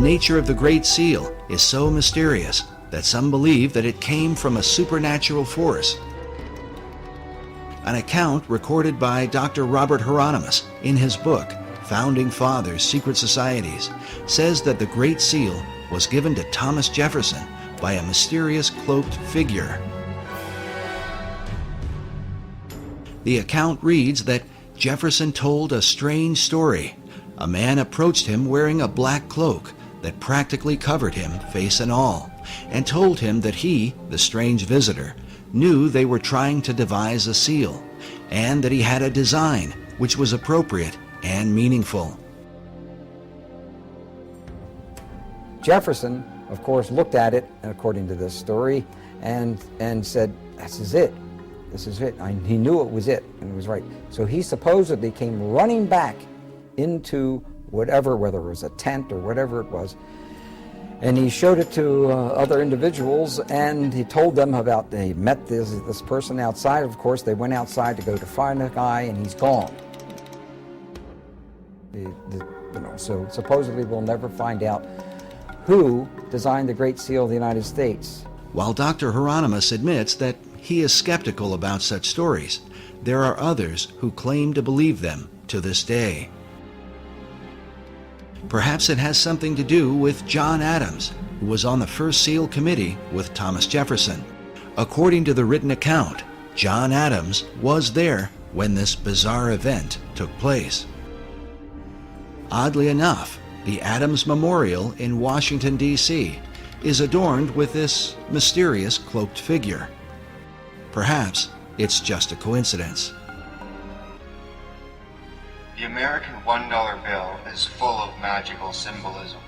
nature of the Great Seal is so mysterious that some believe that it came from a supernatural force. An account recorded by Dr. Robert Hieronymus in his book, Founding Fathers' Secret Societies, says that the Great Seal was given to Thomas Jefferson by a mysterious cloaked figure. The account reads that Jefferson told a strange story. A man approached him wearing a black cloak that practically covered him, face and all, and told him that he, the strange visitor, knew they were trying to devise a seal, and that he had a design which was appropriate and meaningful. Jefferson, of course, looked at it, according to this story, and said, "This is it. This is it." He knew it was it, and it was right. So he supposedly came running back into whatever, whether it was a tent or whatever it was, and he showed it to other individuals, and he told them about, they met this person outside. Of course, they went outside to go to find the guy, and he's gone. So supposedly we'll never find out who designed the Great Seal of the United States. While Dr. Hieronymus admits that he is skeptical about such stories, there are others who claim to believe them to this day. Perhaps it has something to do with John Adams, who was on the first seal committee with Thomas Jefferson. According to the written account, John Adams was there when this bizarre event took place. Oddly enough, the Adams Memorial in Washington, D.C. is adorned with this mysterious cloaked figure. Perhaps it's just a coincidence. The American $1 bill is full of magical symbolism.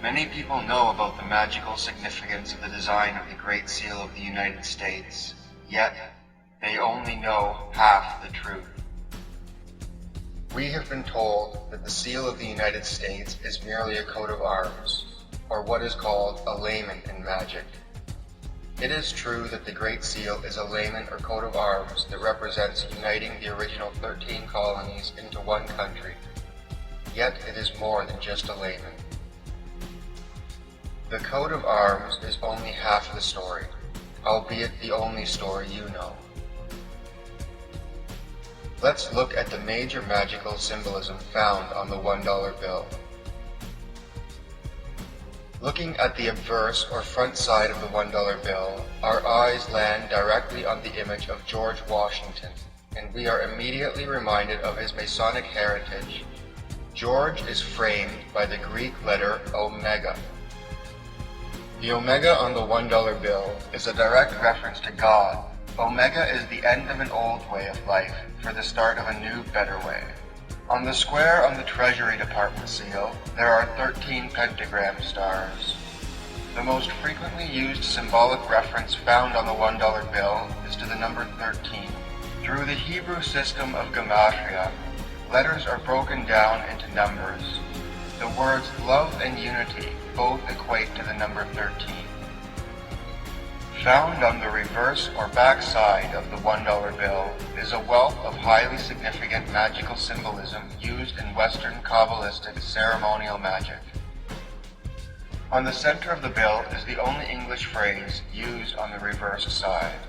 Many people know about the magical significance of the design of the Great Seal of the United States, yet they only know half the truth. We have been told that the seal of the United States is merely a coat of arms, or what is called a layman in magic. It is true that the Great Seal is a layman or coat of arms that represents uniting the original 13 colonies into one country. Yet it is more than just a layman. The coat of arms is only half the story, albeit the only story you know. Let's look at the major magical symbolism found on the $1 bill. Looking at the obverse or front side of the $1 bill, our eyes land directly on the image of George Washington, and we are immediately reminded of his Masonic heritage. George is framed by the Greek letter omega. The omega on the $1 bill is a direct reference to God. Omega is the end of an old way of life for the start of a new, better way. On the square on the Treasury Department seal, there are 13 pentagram stars. The most frequently used symbolic reference found on the $1 bill is to the number 13. Through the Hebrew system of gematria, letters are broken down into numbers. The words love and unity both equate to the number 13. Found on the reverse or back side of the $1 bill is a wealth of highly significant magical symbolism used in Western Kabbalistic ceremonial magic. On the center of the bill is the only English phrase used on the reverse side.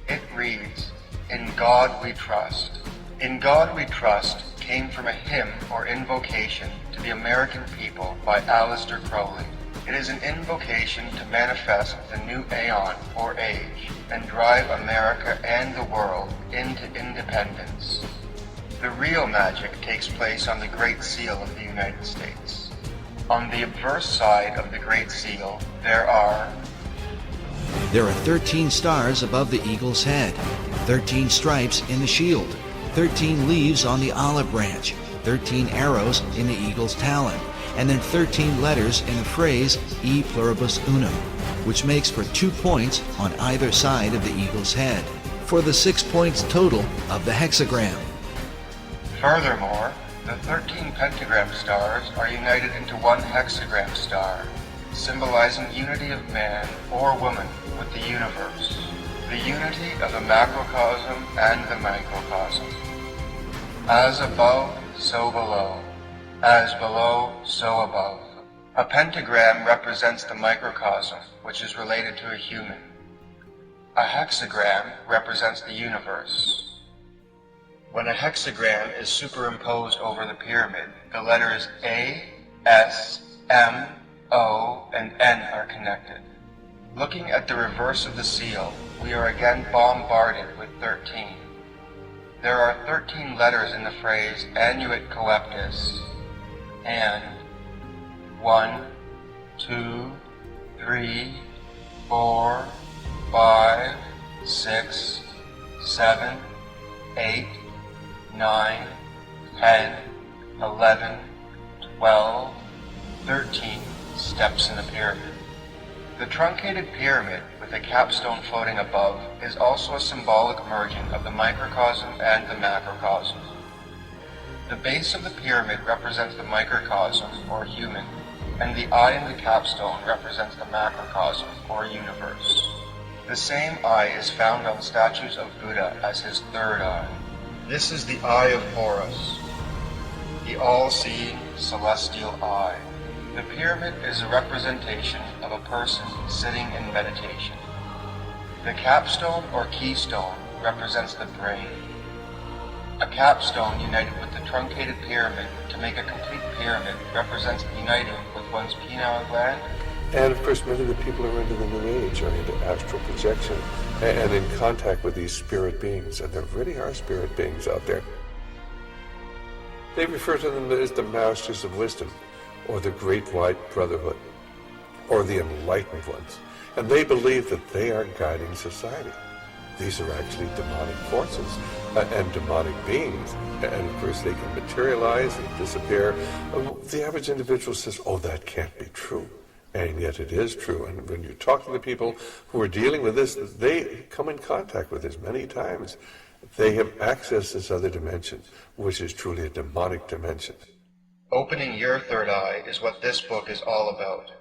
It reads, "In God we trust." "In God we trust" came from a hymn or invocation to the American people by Aleister Crowley. It is an invocation to manifest the new aeon or age and drive America and the world into independence. The real magic takes place on the Great Seal of the United States. On the obverse side of the Great Seal, there are 13 stars above the eagle's head, 13 stripes in the shield, 13 leaves on the olive branch, 13 arrows in the eagle's talon, and then 13 letters in the phrase E pluribus unum, which makes for 2 points on either side of the eagle's head, for the 6 points total of the hexagram. Furthermore, the 13 pentagram stars are united into one hexagram star, symbolizing unity of man or woman with the universe, the unity of the macrocosm and the microcosm. As above, so below. As below, so above. A pentagram represents the microcosm, which is related to a human. A hexagram represents the universe. When a hexagram is superimposed over the pyramid, the letters A, S, M, O, and N are connected. Looking at the reverse of the seal, we are again bombarded with 13. There are 13 letters in the phrase annuit coeptis, and 1, 2, 3, 4, 5, 6, 7, 8, 9, 10, 11, 12, 13 steps in the pyramid. The truncated pyramid with the capstone floating above is also a symbolic merging of the microcosm and the macrocosm. The base of the pyramid represents the microcosm, or human, and the eye in the capstone represents the macrocosm, or universe. The same eye is found on statues of Buddha as his third eye. This is the eye of Horus, the all-seeing celestial eye. The pyramid is a representation of a person sitting in meditation. The capstone or keystone represents the brain. A capstone united with the truncated pyramid to make a complete pyramid represents uniting with one's pineal gland. And of course, many of the people who are into the New Age are into astral projection and in contact with these spirit beings, and there really are spirit beings out there. They refer to them as the masters of wisdom, or the Great White Brotherhood, or the enlightened ones, and they believe that they are guiding society. These are actually demonic forces and demonic beings, and of course they can materialize and disappear. The average individual says, oh, that can't be true. And yet it is true. And when you talk to the people who are dealing with this, they come in contact with this many times. They have accessed this other dimension, which is truly a demonic dimension. Opening your third eye is what this book is all about.